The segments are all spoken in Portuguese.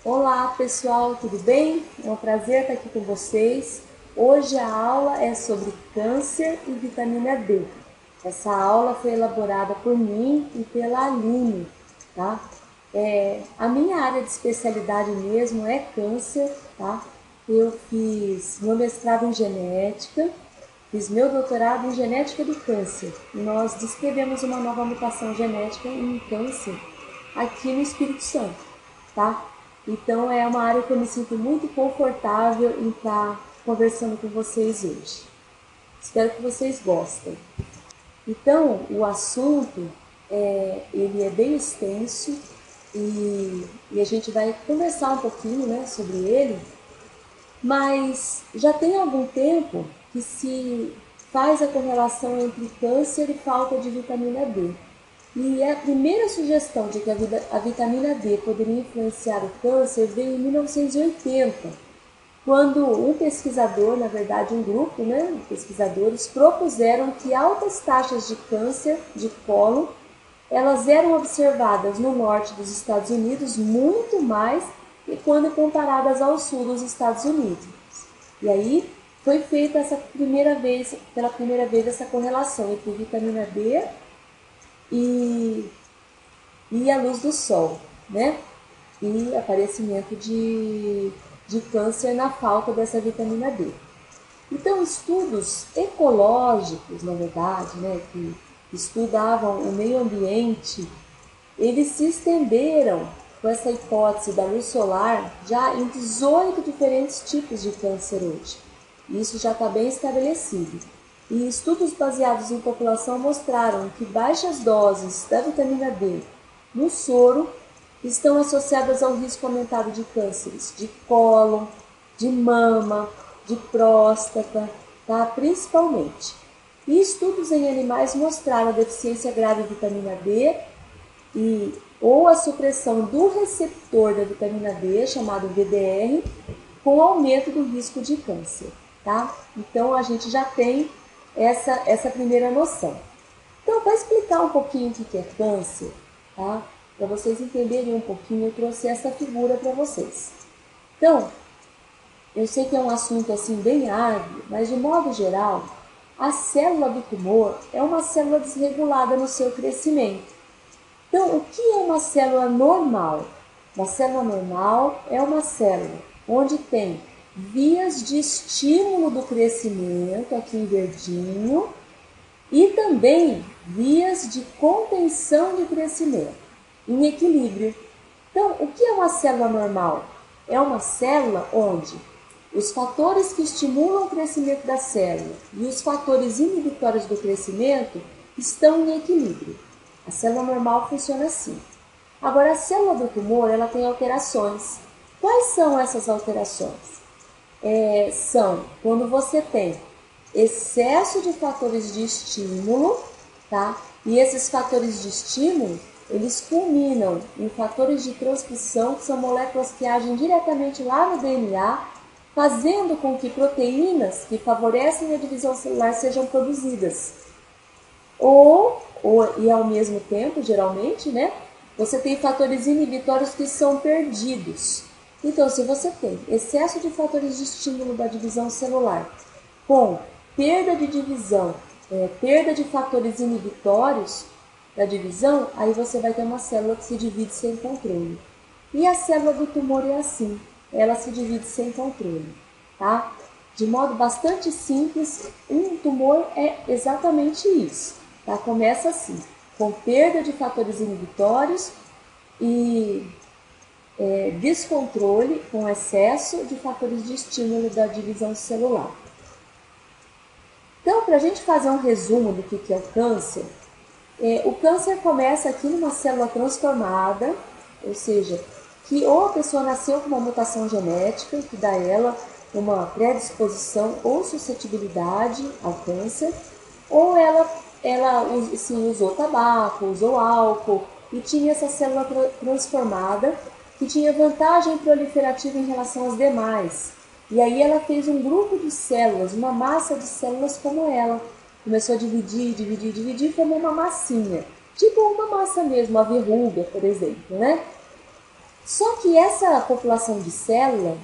Olá pessoal, tudo bem? É um prazer estar aqui com vocês. Hoje a aula é sobre câncer e vitamina D. Essa aula foi elaborada por mim e pela Aline, tá? A minha área de especialidade mesmo é câncer, tá? Eu fiz meu mestrado em genética, fiz meu doutorado em genética do câncer. E nós descrevemos uma nova mutação genética em câncer aqui no Espírito Santo, tá? Então é uma área que eu me sinto muito confortável em estar conversando com vocês hoje. Espero que vocês gostem. Então o assunto ele é bem extenso e a gente vai conversar um pouquinho, né, sobre ele, mas já tem algum tempo que se faz a correlação entre câncer e falta de vitamina D. E a primeira sugestão de que a vitamina D poderia influenciar o câncer veio em 1980, quando um pesquisador, na verdade um grupo, de pesquisadores, propuseram que altas taxas de câncer de cólon, elas eram observadas no norte dos Estados Unidos muito mais que quando comparadas ao sul dos Estados Unidos. E aí foi feita pela primeira vez essa correlação entre vitamina D e a luz do sol, né? E aparecimento de câncer na falta dessa vitamina D. Então, estudos ecológicos, na verdade, né, que estudavam o meio ambiente, eles se estenderam com essa hipótese da luz solar já em 18 diferentes tipos de câncer hoje. Isso já está bem estabelecido. E estudos baseados em população mostraram que baixas doses da vitamina D no soro estão associadas ao risco aumentado de cânceres de cólon, de mama, de próstata, tá? Principalmente. E estudos em animais mostraram a deficiência grave de vitamina D ou a supressão do receptor da vitamina D, chamado VDR, com aumento do risco de câncer, tá? Então a gente já tem essa primeira noção. Então, para explicar um pouquinho o que é câncer, tá? Para vocês entenderem um pouquinho, eu trouxe essa figura para vocês. Então, eu sei que é um assunto assim bem árduo, mas de modo geral, a célula do tumor é uma célula desregulada no seu crescimento. Então, o que é uma célula normal? Uma célula normal é uma célula onde tem vias de estímulo do crescimento, aqui em verdinho, e também vias de contenção de crescimento, em equilíbrio. Então, o que é uma célula normal? É uma célula onde os fatores que estimulam o crescimento da célula e os fatores inibitórios do crescimento estão em equilíbrio. A célula normal funciona assim. Agora, a célula do tumor, ela tem alterações. Quais são essas alterações? São quando você tem excesso de fatores de estímulo, tá? E esses fatores de estímulo, eles culminam em fatores de transcrição, que são moléculas que agem diretamente lá no DNA, fazendo com que proteínas que favorecem a divisão celular sejam produzidas. E ao mesmo tempo, geralmente, né, você tem fatores inibitórios que são perdidos. Então, se você tem excesso de fatores de estímulo da divisão celular com perda de divisão, perda de fatores inibitórios da divisão, aí você vai ter uma célula que se divide sem controle. E a célula do tumor é assim, ela se divide sem controle, tá? De modo bastante simples, um tumor é exatamente isso, tá? Começa assim, com perda de fatores inibitórios e descontrole com excesso de fatores de estímulo da divisão celular. Então, para a gente fazer um resumo do que é o câncer, o câncer começa aqui numa célula transformada, ou seja, que ou a pessoa nasceu com uma mutação genética, que dá a ela uma predisposição ou suscetibilidade ao câncer, ou ela assim, usou tabaco, usou álcool, e tinha essa célula transformada, que tinha vantagem proliferativa em relação às demais. E aí ela fez um grupo de células, uma massa de células como ela. Começou a dividir, formou uma massinha. Tipo uma massa mesmo, uma verruga, por exemplo, né? Só que essa população de célula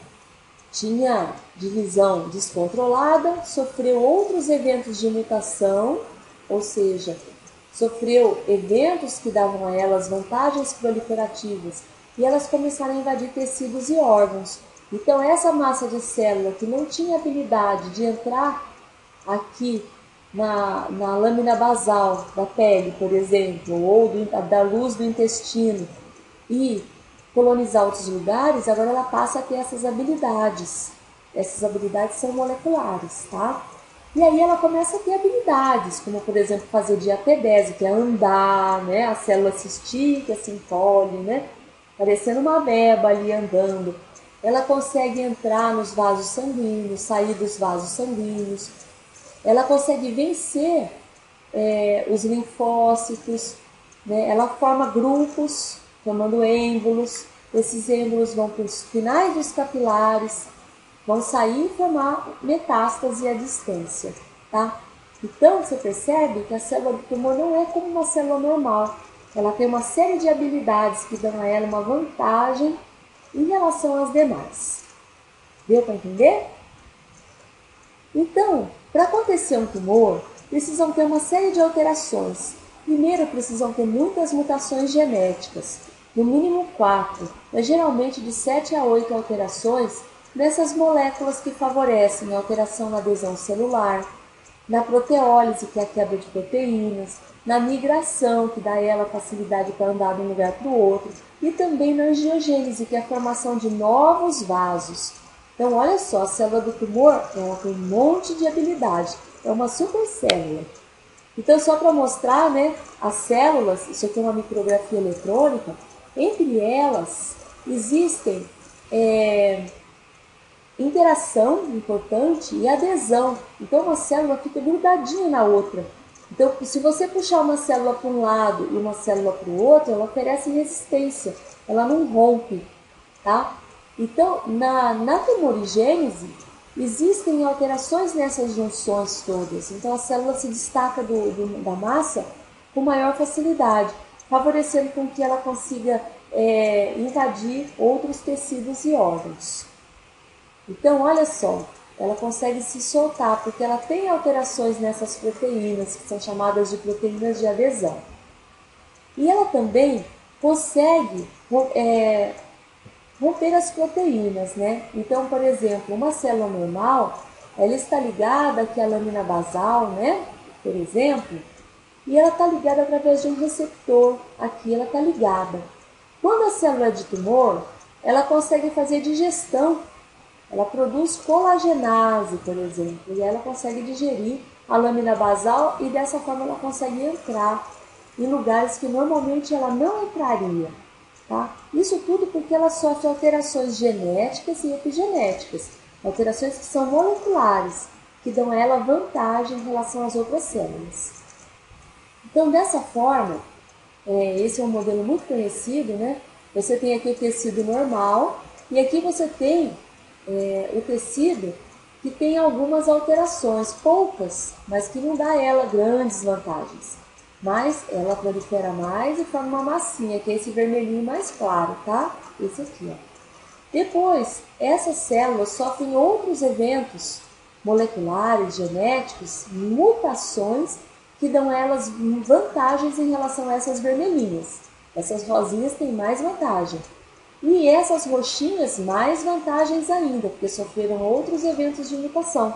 tinha divisão descontrolada, sofreu outros eventos de mutação, ou seja, sofreu eventos que davam a elas vantagens proliferativas e elas começaram a invadir tecidos e órgãos. Então essa massa de célula que não tinha habilidade de entrar aqui na lâmina basal da pele, por exemplo, ou da luz do intestino e colonizar outros lugares, agora ela passa a ter essas habilidades. Essas habilidades são moleculares, tá? E aí ela começa a ter habilidades, como por exemplo fazer diapedese, que é andar, né? A célula se estica, se encolhe, né? Parecendo uma beba ali andando. Ela consegue entrar nos vasos sanguíneos, sair dos vasos sanguíneos. Ela consegue vencer os linfócitos, né? Ela forma grupos, formando êmbolos. Esses êmbolos vão para os finais dos capilares, vão sair e formar metástase à distância, tá? Então, você percebe que a célula do tumor não é como uma célula normal. Ela tem uma série de habilidades que dão a ela uma vantagem em relação às demais. Deu para entender? Então, para acontecer um tumor, precisam ter uma série de alterações. Primeiro, precisam ter muitas mutações genéticas, no mínimo 4, mas geralmente de 7 a 8 alterações dessas moléculas que favorecem a alteração na adesão celular, na proteólise, que é a quebra de proteínas, na migração, que dá a ela facilidade para andar de um lugar para o outro, e também na angiogênese, que é a formação de novos vasos. Então, olha só, a célula do tumor, ela tem um monte de habilidade, é uma supercélula. Então, só para mostrar, né, as células, isso aqui é uma micrografia eletrônica, entre elas existem interação importante e adesão. Então, uma célula fica grudadinha na outra. Então, se você puxar uma célula para um lado e uma célula para o outro, ela oferece resistência, ela não rompe, tá? Então, na tumorigênese, existem alterações nessas junções todas. Então, a célula se destaca da massa com maior facilidade, favorecendo com que ela consiga invadir outros tecidos e órgãos. Então, olha só, ela consegue se soltar, porque ela tem alterações nessas proteínas, que são chamadas de proteínas de adesão. E ela também consegue romper as proteínas, né? Então, por exemplo, uma célula normal, ela está ligada aqui à lâmina basal, né? Por exemplo, e ela está ligada através de um receptor. Aqui ela está ligada. Quando a célula é de tumor, ela consegue fazer digestão. Ela produz colagenase, por exemplo, e ela consegue digerir a lâmina basal e dessa forma ela consegue entrar em lugares que normalmente ela não entraria. Tá? Isso tudo porque ela sofre alterações genéticas e epigenéticas, alterações que são moleculares, que dão a ela vantagem em relação às outras células. Então, dessa forma, esse é um modelo muito conhecido, né? Você tem aqui o tecido normal e aqui você tem o tecido que tem algumas alterações, poucas, mas que não dá a ela grandes vantagens. Mas ela prolifera mais e forma uma massinha, que é esse vermelhinho mais claro, tá? Esse aqui, ó. Depois, essas células sofrem outros eventos moleculares, genéticos, mutações, que dão a elas vantagens em relação a essas vermelhinhas. Essas rosinhas têm mais vantagem. E essas roxinhas, mais vantagens ainda, porque sofreram outros eventos de mutação.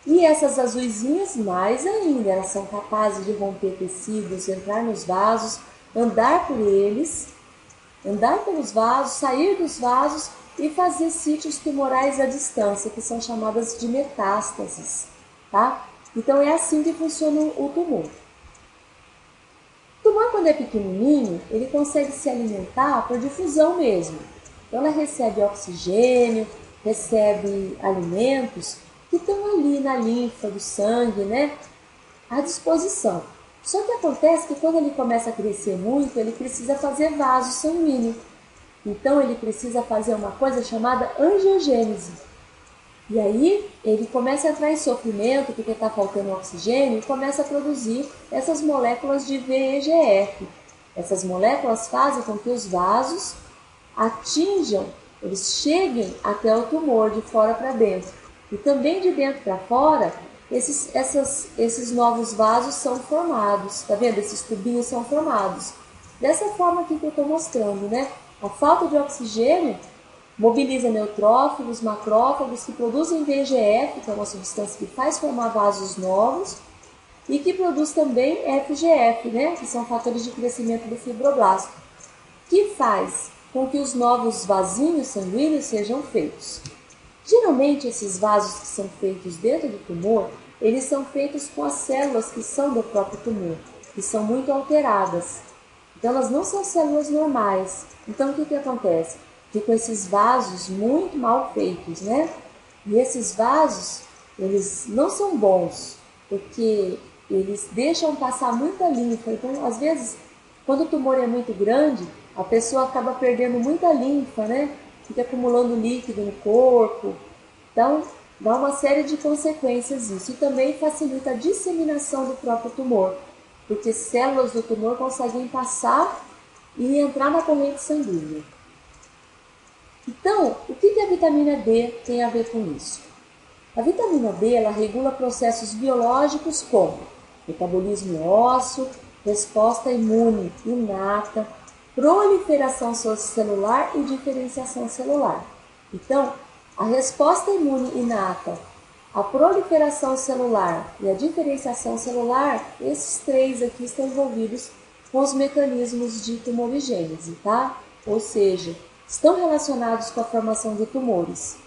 E essas azuisinhas, mais ainda, elas são capazes de romper tecidos, entrar nos vasos, andar por eles, andar pelos vasos, sair dos vasos e fazer sítios tumorais à distância, que são chamadas de metástases, tá? Então é assim que funciona o tumor. O tumor, quando é pequenininho, ele consegue se alimentar por difusão mesmo. Então ela recebe oxigênio, recebe alimentos que estão ali na linfa do sangue, né, à disposição. Só que acontece que quando ele começa a crescer muito, ele precisa fazer vaso sanguíneo. Então ele precisa fazer uma coisa chamada angiogênese. E aí ele começa a entrar em sofrimento porque está faltando oxigênio e começa a produzir essas moléculas de VEGF. Essas moléculas fazem com que os vasos atinjam, eles cheguem até o tumor de fora para dentro. E também de dentro para fora, esses novos vasos são formados. Tá vendo? Esses tubinhos são formados. Dessa forma aqui que eu estou mostrando, né? A falta de oxigênio mobiliza neutrófilos, macrófagos que produzem VEGF, que é uma substância que faz formar vasos novos, e que produz também FGF, né? Que são fatores de crescimento do fibroblasto, que faz com que os novos vasinhos sanguíneos sejam feitos. Geralmente, esses vasos que são feitos dentro do tumor, eles são feitos com as células que são do próprio tumor, que são muito alteradas. Então, elas não são células normais. Então, o que acontece? Ficam esses vasos muito mal feitos, né? E esses vasos, eles não são bons, porque eles deixam passar muita linfa. Então, às vezes, quando o tumor é muito grande, a pessoa acaba perdendo muita linfa, né? Fica acumulando líquido no corpo. Então, dá uma série de consequências isso. E também facilita a disseminação do próprio tumor, porque células do tumor conseguem passar e entrar na corrente sanguínea. Então, o que a vitamina D tem a ver com isso? A vitamina D, ela regula processos biológicos como metabolismo ósseo, resposta imune inata, proliferação celular e diferenciação celular. Então, a resposta imune inata, a proliferação celular e a diferenciação celular, esses três aqui estão envolvidos com os mecanismos de tumorigênese, tá? Ou seja, estão relacionados com a formação de tumores.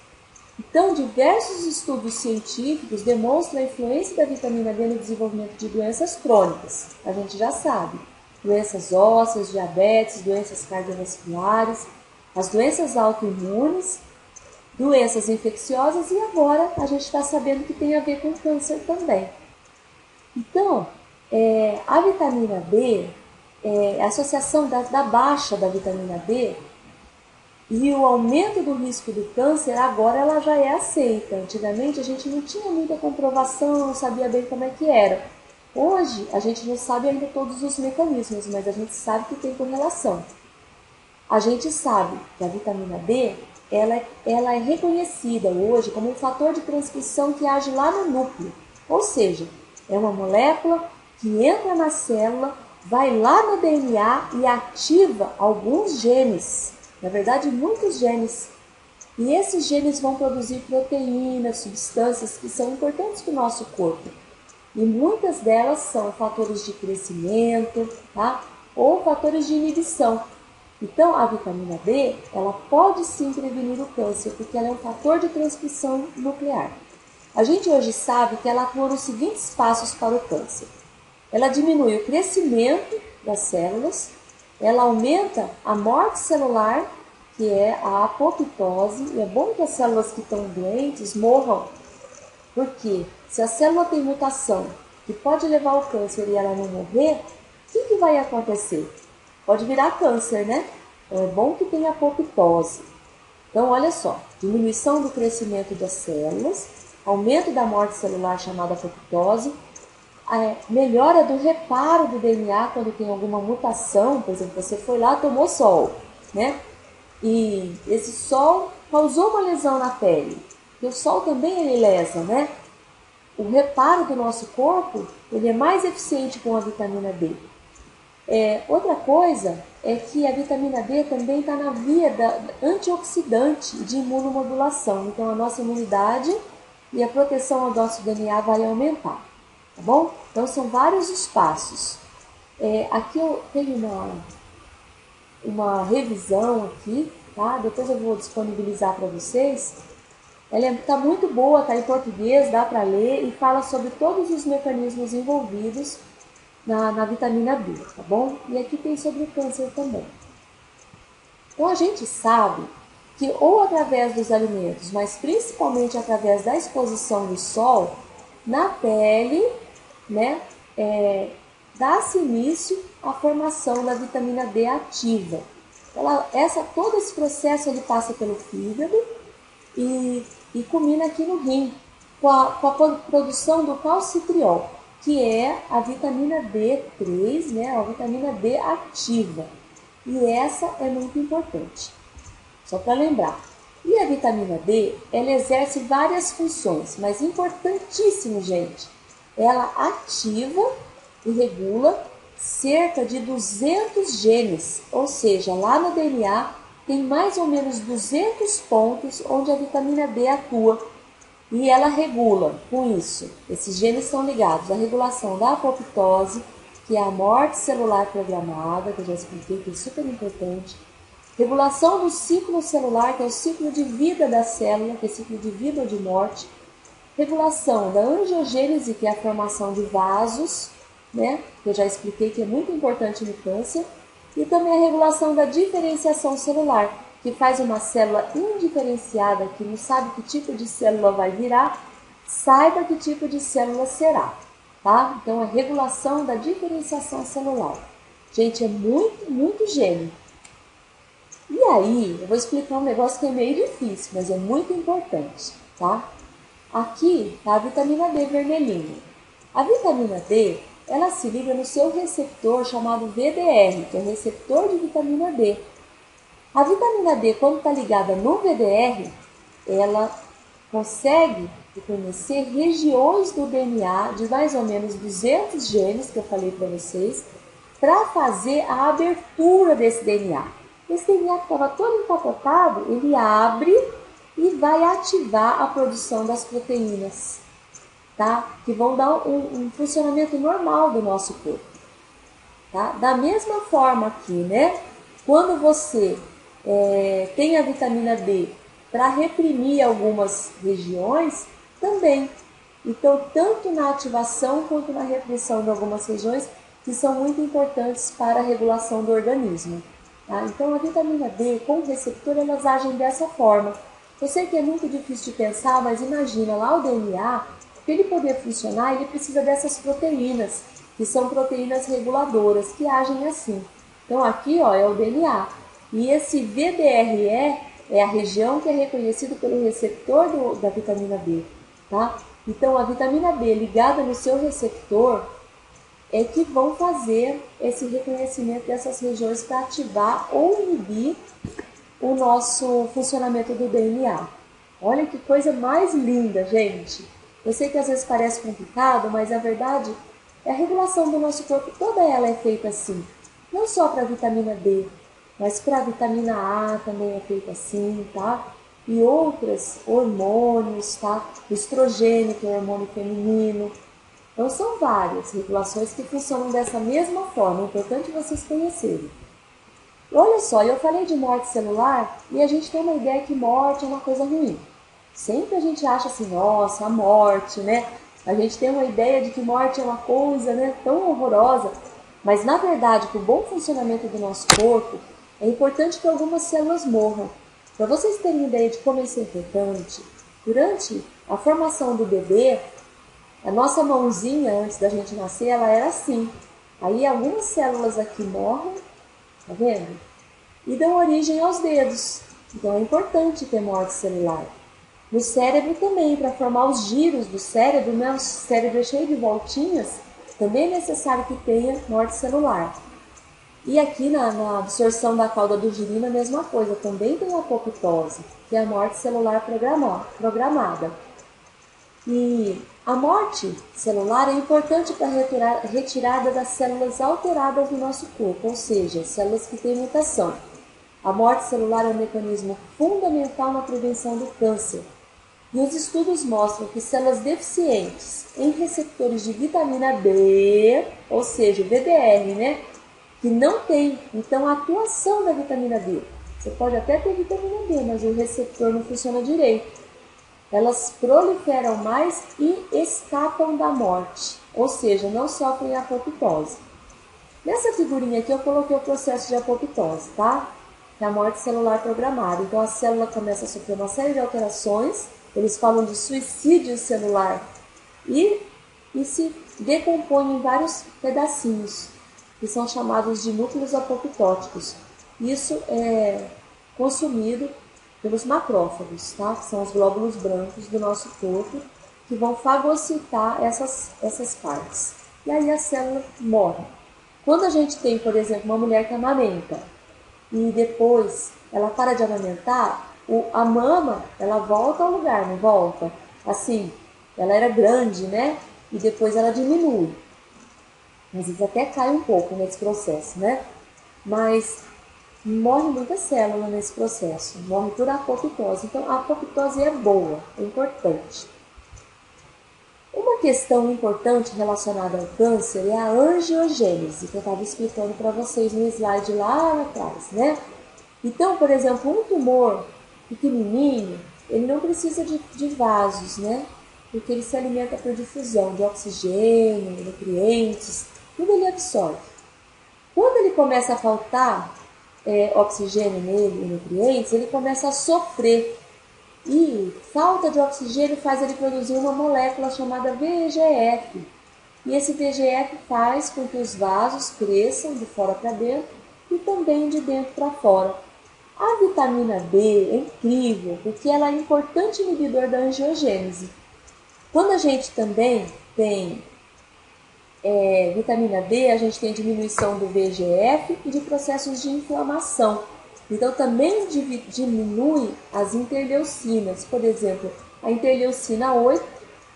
Então, diversos estudos científicos demonstram a influência da vitamina D no desenvolvimento de doenças crônicas. A gente já sabe. Doenças ósseas, diabetes, doenças cardiovasculares, as doenças autoimunes, doenças infecciosas e agora a gente está sabendo que tem a ver com câncer também. Então, a vitamina D, a associação da baixa da vitamina D e o aumento do risco do câncer, agora ela já é aceita. Antigamente a gente não tinha muita comprovação, não sabia bem como é que era. Hoje a gente não sabe ainda todos os mecanismos, mas a gente sabe que tem correlação. A gente sabe que a vitamina D, ela é reconhecida hoje como um fator de transcrição que age lá no núcleo. Ou seja, é uma molécula que entra na célula, vai lá no DNA e ativa alguns genes. Na verdade, muitos genes. E esses genes vão produzir proteínas, substâncias que são importantes para o nosso corpo. E muitas delas são fatores de crescimento, tá? Ou fatores de inibição. Então, a vitamina D, ela pode sim prevenir o câncer, porque ela é um fator de transcrição nuclear. A gente hoje sabe que ela atua nos seguintes passos para o câncer. Ela diminui o crescimento das células, ela aumenta a morte celular, que é a apoptose, e é bom que as células que estão doentes morram, porque se a célula tem mutação que pode levar ao câncer e ela não morrer, o que vai acontecer? Pode virar câncer, né? Então é bom que tenha apoptose. Então olha só, diminuição do crescimento das células, aumento da morte celular chamada apoptose, melhora do reparo do DNA quando tem alguma mutação, por exemplo, você foi lá, tomou sol, né? E esse sol causou uma lesão na pele, e o sol também ele lesa, né? O reparo do nosso corpo, ele é mais eficiente com a vitamina D. Outra coisa é que a vitamina D também está na via da antioxidante de imunomodulação, então a nossa imunidade e a proteção ao nosso DNA vai aumentar. Tá bom? Então, são vários os passos. Aqui eu tenho uma revisão aqui, tá? Depois eu vou disponibilizar para vocês. Ela está muito boa, está em português, dá para ler e fala sobre todos os mecanismos envolvidos na vitamina D, tá bom? E aqui tem sobre o câncer também. Então, a gente sabe que ou através dos alimentos, mas principalmente através da exposição do sol, na pele, né, dá-se início à formação da vitamina D ativa. Todo esse processo ele passa pelo fígado e culmina aqui no rim, com a produção do calcitriol, que é a vitamina D3, né, a vitamina D ativa. E essa é muito importante. só para lembrar. E a vitamina D, ela exerce várias funções, mas importantíssimo, gente, ela ativa e regula cerca de 200 genes, ou seja, lá no DNA tem mais ou menos 200 pontos onde a vitamina D atua e ela regula com isso. Esses genes estão ligados à regulação da apoptose, que é a morte celular programada, que eu já expliquei que é super importante. Regulação do ciclo celular, que é o ciclo de vida da célula, que é o ciclo de vida ou de morte. Regulação da angiogênese, que é a formação de vasos, né? Que eu já expliquei que é muito importante no câncer. E também a regulação da diferenciação celular, que faz uma célula indiferenciada, que não sabe que tipo de célula vai virar, saiba que tipo de célula será, tá? Então, a regulação da diferenciação celular. Gente, é muito gênio. E aí, eu vou explicar um negócio que é meio difícil, mas é muito importante, tá? Aqui tá a vitamina D vermelhinha. A vitamina D, ela se liga no seu receptor chamado VDR, que é o receptor de vitamina D. A vitamina D, quando está ligada no VDR, ela consegue reconhecer regiões do DNA de mais ou menos 200 genes, que eu falei para vocês, para fazer a abertura desse DNA. Esse DNA que estava todo empacotado, ele abre e vai ativar a produção das proteínas, tá? Que vão dar um funcionamento normal do nosso corpo. Tá? Da mesma forma aqui, né? Quando você tem a vitamina D para reprimir algumas regiões, também. Então, tanto na ativação quanto na repressão de algumas regiões que são muito importantes para a regulação do organismo. Tá? Então, a vitamina D com o receptor, elas agem dessa forma. Eu sei que é muito difícil de pensar, mas imagina lá o DNA, para ele poder funcionar, ele precisa dessas proteínas, que são proteínas reguladoras, que agem assim. Então, aqui ó, é o DNA. E esse VDRE é a região que é reconhecida pelo receptor da vitamina D. Tá? Então, a vitamina D ligada no seu receptor é que vão fazer esse reconhecimento dessas regiões para ativar ou inibir o nosso funcionamento do DNA. Olha que coisa mais linda, gente! Eu sei que às vezes parece complicado, mas a verdade é a regulação do nosso corpo, toda ela é feita assim. Não só para a vitamina D, mas para a vitamina A também é feita assim, tá? E outros hormônios, tá? O estrogênio, que é o hormônio feminino. Então são várias regulações que funcionam dessa mesma forma, é importante vocês conhecerem. Olha só, eu falei de morte celular e a gente tem uma ideia que morte é uma coisa ruim. Sempre a gente acha assim, nossa, a morte, né? A gente tem uma ideia de que morte é uma coisa, né, tão horrorosa. Mas na verdade, para o bom funcionamento do nosso corpo, é importante que algumas células morram. Para vocês terem ideia de como isso é importante, durante a formação do bebê, a nossa mãozinha, antes da gente nascer, ela era assim. Aí algumas células aqui morrem, tá vendo? E dão origem aos dedos. Então é importante ter morte celular. No cérebro também, para formar os giros do cérebro, né? O cérebro é cheio de voltinhas, também é necessário que tenha morte celular. E aqui na absorção da cauda do girino a mesma coisa, também tem a apoptose, que é a morte celular programada. E a morte celular é importante para a retirada das células alteradas do nosso corpo, ou seja, células que têm mutação. A morte celular é um mecanismo fundamental na prevenção do câncer. E os estudos mostram que células deficientes em receptores de vitamina D, ou seja, o VDR, né, que não tem, então, a atuação da vitamina D. Você pode até ter vitamina D, mas o receptor não funciona direito. Elas proliferam mais e escapam da morte, ou seja, não sofrem apoptose. Nessa figurinha aqui eu coloquei o processo de apoptose, tá? Que é a morte celular programada. Então a célula começa a sofrer uma série de alterações, eles falam de suicídio celular, e se decompõe em vários pedacinhos, que são chamados de núcleos apoptóticos. Isso é consumido pelos macrófagos, tá? Que são os glóbulos brancos do nosso corpo, que vão fagocitar essas partes. E aí a célula morre. Quando a gente tem, por exemplo, uma mulher que amamenta, e depois ela para de amamentar, a mama, ela volta ao lugar, não volta? Assim, ela era grande, né? E depois ela diminui. Às vezes até cai um pouco nesse processo, né? Mas morre muita célula nesse processo, morre por apoptose. Então, a apoptose é boa, é importante. Uma questão importante relacionada ao câncer é a angiogênese, que eu estava explicando para vocês no slide lá atrás, né? Então, por exemplo, um tumor pequenininho, ele não precisa de vasos, né? Porque ele se alimenta por difusão de oxigênio, nutrientes, tudo ele absorve. Quando ele começa a faltar oxigênio nele e nutrientes, ele começa a sofrer. E falta de oxigênio faz ele produzir uma molécula chamada VEGF. E esse VEGF faz com que os vasos cresçam de fora para dentro e também de dentro para fora. A vitamina D é incrível porque ela é um importante inibidor da angiogênese. Quando a gente também tem vitamina D, a gente tem diminuição do VEGF e de processos de inflamação. Então também diminui as interleucinas, por exemplo, a interleucina 8,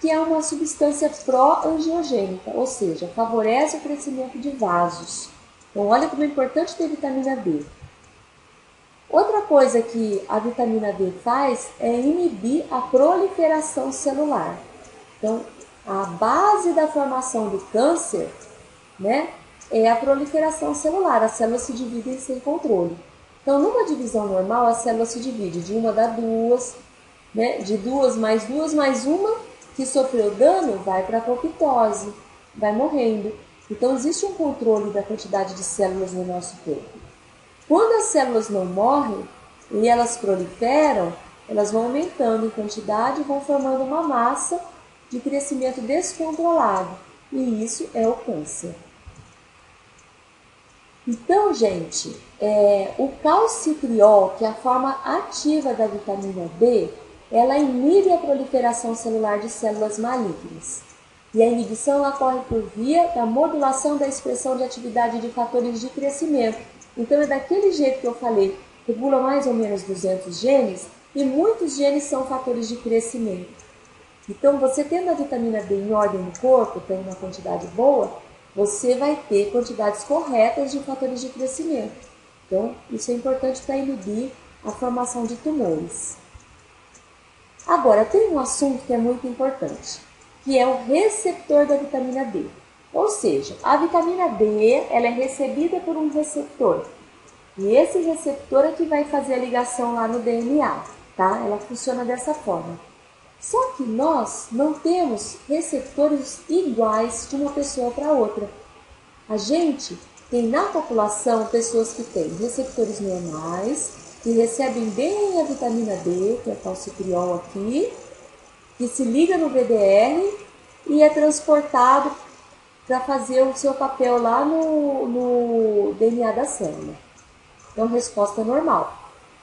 que é uma substância pró-angiogênica, ou seja, favorece o crescimento de vasos. Então olha como é importante ter vitamina D. Outra coisa que a vitamina D faz é inibir a proliferação celular. Então, a base da formação do câncer, né, é a proliferação celular. As células se dividem sem controle. Então, numa divisão normal, a célula se divide de uma dá duas, né, de duas mais uma, que sofreu dano, vai para a apoptose, vai morrendo. Então, existe um controle da quantidade de células no nosso corpo. Quando as células não morrem e elas proliferam, elas vão aumentando em quantidade e vão formando uma massa de crescimento descontrolado. E isso é o câncer. Então, gente, o calcitriol, que é a forma ativa da vitamina D, ela inibe a proliferação celular de células malignas. E a inibição ocorre por via da modulação da expressão de atividade de fatores de crescimento. Então, é daquele jeito que eu falei, regula mais ou menos 200 genes, e muitos genes são fatores de crescimento. Então, você tendo a vitamina D em ordem no corpo, tendo uma quantidade boa, você vai ter quantidades corretas de fatores de crescimento. Então, isso é importante para inibir a formação de tumores. Agora, tem um assunto que é muito importante, que é o receptor da vitamina D. Ou seja, a vitamina D ela é recebida por um receptor. E esse receptor é que vai fazer a ligação lá no DNA, tá? Ela funciona dessa forma. Só que nós não temos receptores iguais de uma pessoa para outra. A gente tem na população pessoas que têm receptores normais, que recebem bem a vitamina D, que é o calcitriol aqui, que se liga no VDR e é transportado para fazer o seu papel lá no DNA da célula. Então, resposta normal.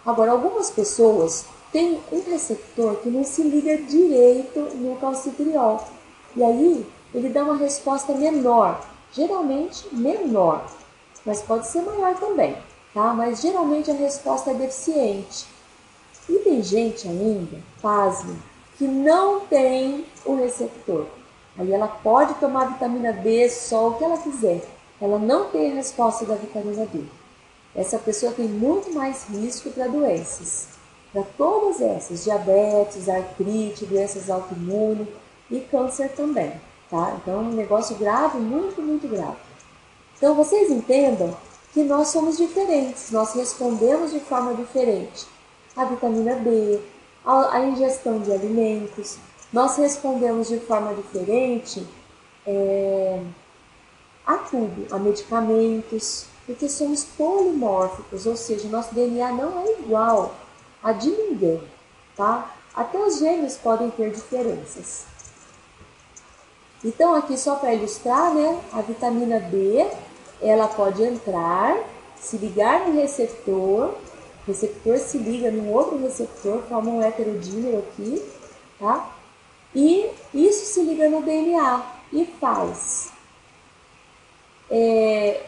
Agora, algumas pessoas têm um receptor que não se liga direito no calcitriol. E aí, ele dá uma resposta menor, geralmente menor, mas pode ser maior também, tá? Mas geralmente a resposta é deficiente. E tem gente ainda, pasme, que não tem o receptor. Aí ela pode tomar vitamina D, só o que ela quiser. Ela não tem a resposta da vitamina D. Essa pessoa tem muito mais risco para doenças. Para todas essas, diabetes, artrite, doenças autoimunes e câncer também, tá? Então é um negócio grave, muito, muito grave. Então vocês entendam que nós somos diferentes, nós respondemos de forma diferente. A vitamina D, a ingestão de alimentos, nós respondemos de forma diferente a tudo, a medicamentos, porque somos polimórficos, ou seja, nosso DNA não é igual a de ninguém, tá? Até os gêmeos podem ter diferenças. Então, aqui só para ilustrar, né, a vitamina D, ela pode entrar, se ligar no receptor, o receptor se liga num outro receptor, forma um heterodímero aqui, tá? E isso se liga no DNA e faz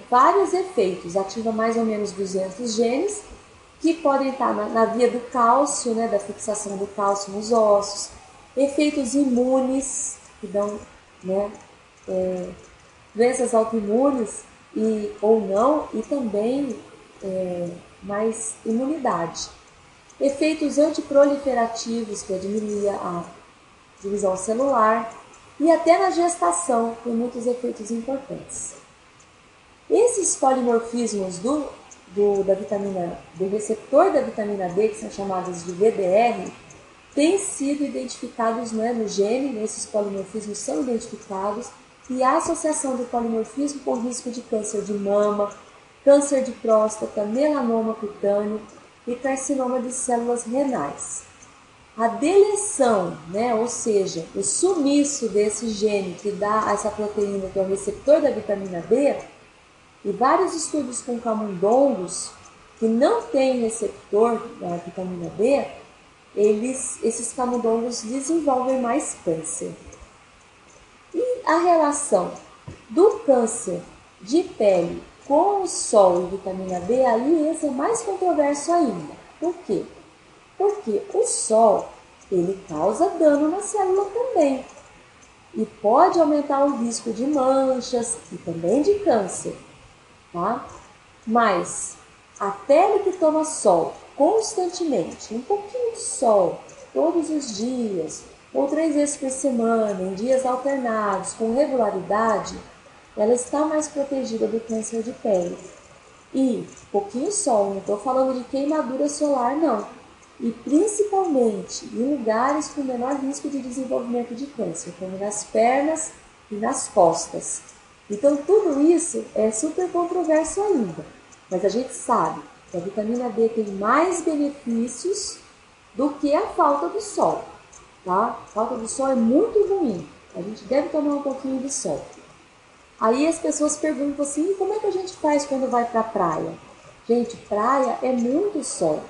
vários efeitos, ativa mais ou menos 200 genes, que podem estar na via do cálcio, né, da fixação do cálcio nos ossos, efeitos imunes, que dão, né, doenças autoimunes ou não, e também mais imunidade. Efeitos antiproliferativos, que diminuem a divisão celular, e até na gestação tem muitos efeitos importantes. Esses polimorfismos do receptor da vitamina D, que são chamados de VDR, têm sido identificados, né, no gene, esses polimorfismos são identificados, e a associação do polimorfismo com risco de câncer de mama, câncer de próstata, melanoma cutâneo e carcinoma de células renais. A deleção, né, ou seja, o sumiço desse gene que dá essa proteína, que é o receptor da vitamina D, e vários estudos com camundongos que não têm receptor da vitamina D, esses camundongos desenvolvem mais câncer. E a relação do câncer de pele com o sol e vitamina D, aí esse é mais controverso ainda. Por quê? Porque o sol, ele causa dano na célula também. E pode aumentar o risco de manchas e também de câncer. Tá? Mas a pele que toma sol constantemente, um pouquinho de sol, todos os dias, ou 3 vezes por semana, em dias alternados, com regularidade, ela está mais protegida do câncer de pele. E pouquinho sol, não estou falando de queimadura solar, não. E principalmente em lugares com menor risco de desenvolvimento de câncer, como nas pernas e nas costas. Então, tudo isso é super controverso ainda, mas a gente sabe que a vitamina D tem mais benefícios do que a falta do sol, tá? A falta do sol é muito ruim, a gente deve tomar um pouquinho de sol. Aí as pessoas perguntam assim, como é que a gente faz quando vai para a praia? Gente, praia é muito sol.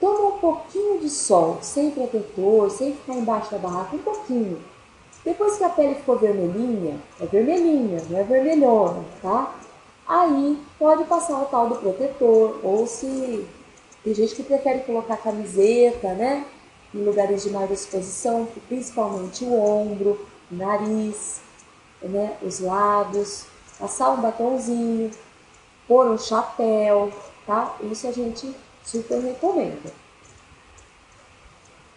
Toma um pouquinho de sol, sem protetor, sem ficar embaixo da barraca, um pouquinho. Depois que a pele ficou vermelhinha, é vermelhinha, não é vermelhona, tá? Aí pode passar o tal do protetor, ou se tem gente que prefere colocar camiseta, né? Em lugares de maior exposição, principalmente o ombro, o nariz, né? Os lábios, passar um batonzinho, pôr um chapéu, tá? Isso a gente super recomenda.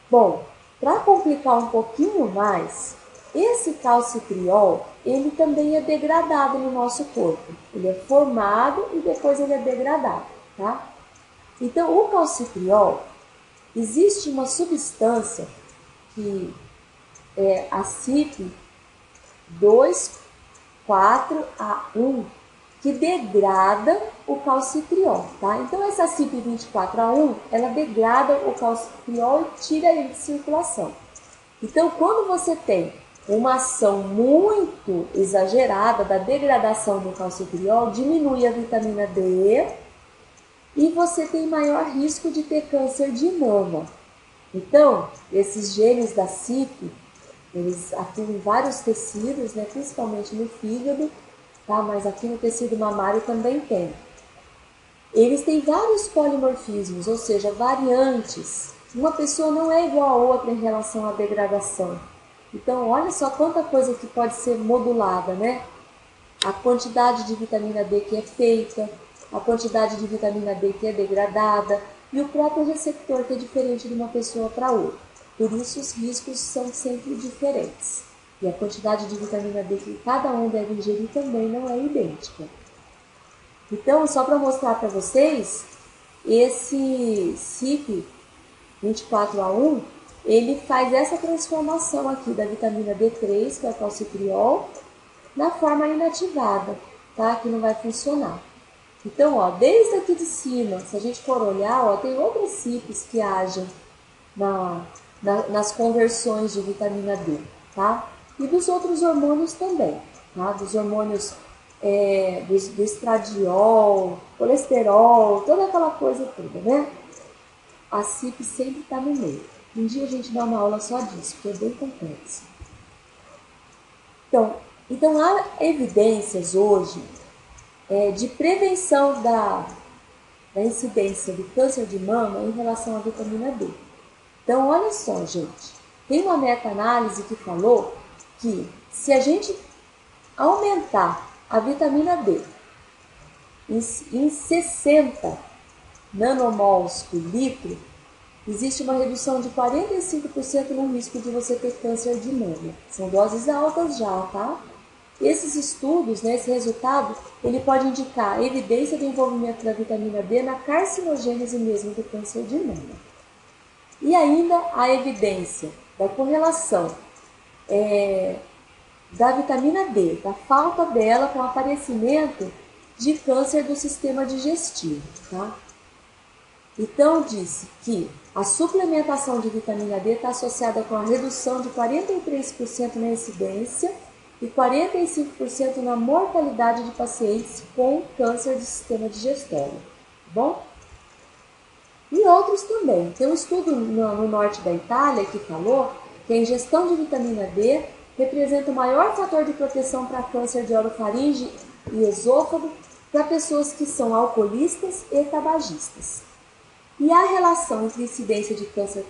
Bom, para complicar um pouquinho mais, esse calcitriol, ele também é degradado no nosso corpo. Ele é formado e depois ele é degradado, tá? Então, o calcitriol, existe uma substância que é a CYP24A1, que degrada o calcitriol, tá? Então, essa CYP24A1, ela degrada o calcitriol e tira ele de circulação. Então, quando você tem uma ação muito exagerada da degradação do calcitriol, diminui a vitamina D e você tem maior risco de ter câncer de mama. Então, esses genes da CYP, eles atuam em vários tecidos, né, principalmente no fígado, tá? Mas aqui no tecido mamário também tem. Eles têm vários polimorfismos, ou seja, variantes. Uma pessoa não é igual a outra em relação à degradação. Então, olha só quanta coisa que pode ser modulada, né? A quantidade de vitamina D que é feita, a quantidade de vitamina D que é degradada e o próprio receptor que é diferente de uma pessoa para outra. Por isso, os riscos são sempre diferentes. E a quantidade de vitamina D que cada um deve ingerir também não é idêntica. Então, só para mostrar para vocês, esse CYP24A1, ele faz essa transformação aqui da vitamina D3, que é o calcitriol, na forma inativada, tá? Que não vai funcionar. Então, ó, desde aqui de cima, se a gente for olhar, ó, tem outras CYPs que agem nas conversões de vitamina D, tá? E dos outros hormônios também, tá? Dos hormônios do estradiol, colesterol, toda aquela coisa toda, né? A CYP sempre está no meio. Um dia a gente dá uma aula só disso, porque é bem complexo. Então há evidências hoje de prevenção da incidência do câncer de mama em relação à vitamina D. Então, olha só, gente, tem uma meta-análise que falou que se a gente aumentar a vitamina D em 60 nanomols por litro, existe uma redução de 45% no risco de você ter câncer de mama. São doses altas já, tá? Esses estudos, esse resultado, ele pode indicar a evidência do envolvimento da vitamina D na carcinogênese mesmo do câncer de mama. E ainda a evidência da correlação da vitamina D, da falta dela com o aparecimento de câncer do sistema digestivo, tá? Então, disse que a suplementação de vitamina D está associada com a redução de 43% na incidência e 45% na mortalidade de pacientes com câncer do sistema digestório, tá bom? E outros também. Tem um estudo no norte da Itália que falou que a ingestão de vitamina D representa o maior fator de proteção para câncer de orofaringe e esôfago para pessoas que são alcoolistas e tabagistas. E a relação entre incidência de câncer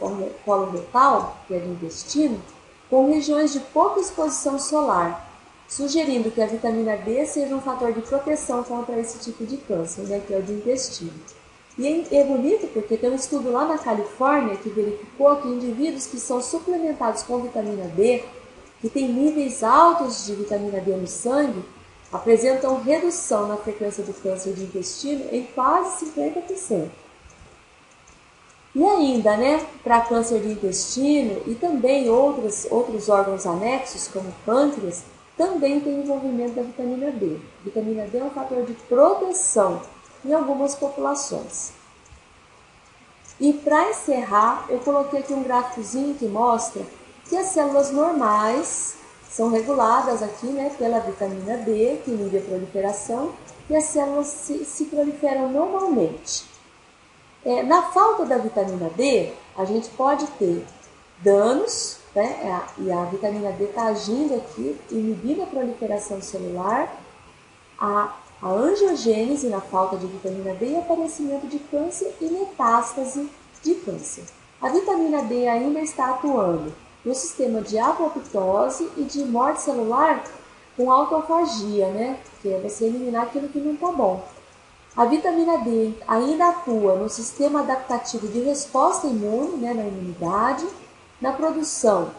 coloretal, que é do intestino, com regiões de pouca exposição solar, sugerindo que a vitamina D seja um fator de proteção contra esse tipo de câncer, que é o do intestino. E é bonito porque tem um estudo lá na Califórnia que verificou que indivíduos que são suplementados com vitamina D, que têm níveis altos de vitamina D no sangue, apresentam redução na frequência do câncer de intestino em quase 50%. E ainda, para câncer de intestino e também outros órgãos anexos, como pâncreas, também tem envolvimento da vitamina D. A vitamina D é um fator de proteção em algumas populações. E para encerrar, eu coloquei aqui um gráficozinho que mostra que as células normais são reguladas aqui, pela vitamina D, que inibe a proliferação, e as células se proliferam normalmente. Na falta da vitamina D, a gente pode ter danos, e a vitamina D está agindo aqui, inibindo a proliferação celular, a angiogênese na falta de vitamina D e aparecimento de câncer e metástase de câncer. A vitamina D ainda está atuando no sistema de apoptose e de morte celular com autofagia, que é você eliminar aquilo que não está bom. A vitamina D ainda atua no sistema adaptativo de resposta imune, na imunidade, na produção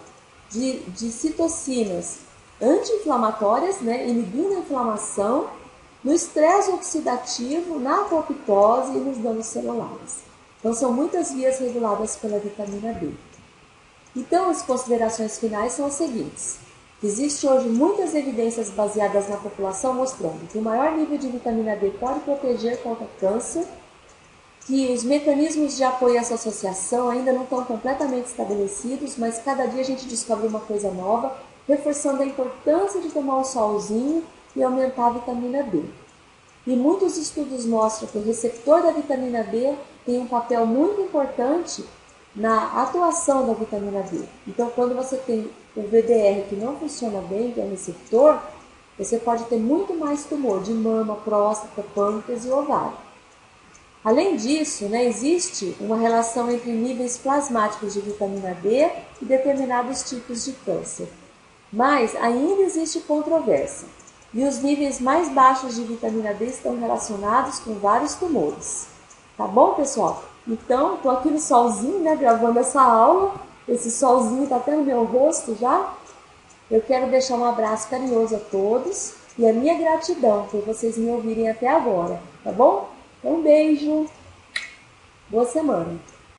de citocinas anti-inflamatórias, inibindo a inflamação, no estresse oxidativo, na apoptose e nos danos celulares. Então, são muitas vias reguladas pela vitamina D. Então, as considerações finais são as seguintes. Existem hoje muitas evidências baseadas na população mostrando que o maior nível de vitamina D pode proteger contra câncer, que os mecanismos de apoio a essa associação ainda não estão completamente estabelecidos, mas cada dia a gente descobre uma coisa nova, reforçando a importância de tomar um solzinho e aumentar a vitamina D. E muitos estudos mostram que o receptor da vitamina D tem um papel muito importante na atuação da vitamina D. Então, quando você tem o VDR que não funciona bem, que é o receptor, você pode ter muito mais tumor de mama, próstata, pâncreas e ovário. Além disso, existe uma relação entre níveis plasmáticos de vitamina D e determinados tipos de câncer. Mas ainda existe controvérsia. E os níveis mais baixos de vitamina D estão relacionados com vários tumores. Tá bom, pessoal? Então, estou aqui no solzinho, gravando essa aula. Esse solzinho está até no meu rosto já. Eu quero deixar um abraço carinhoso a todos e a minha gratidão por vocês me ouvirem até agora, tá bom? Um beijo. Boa semana.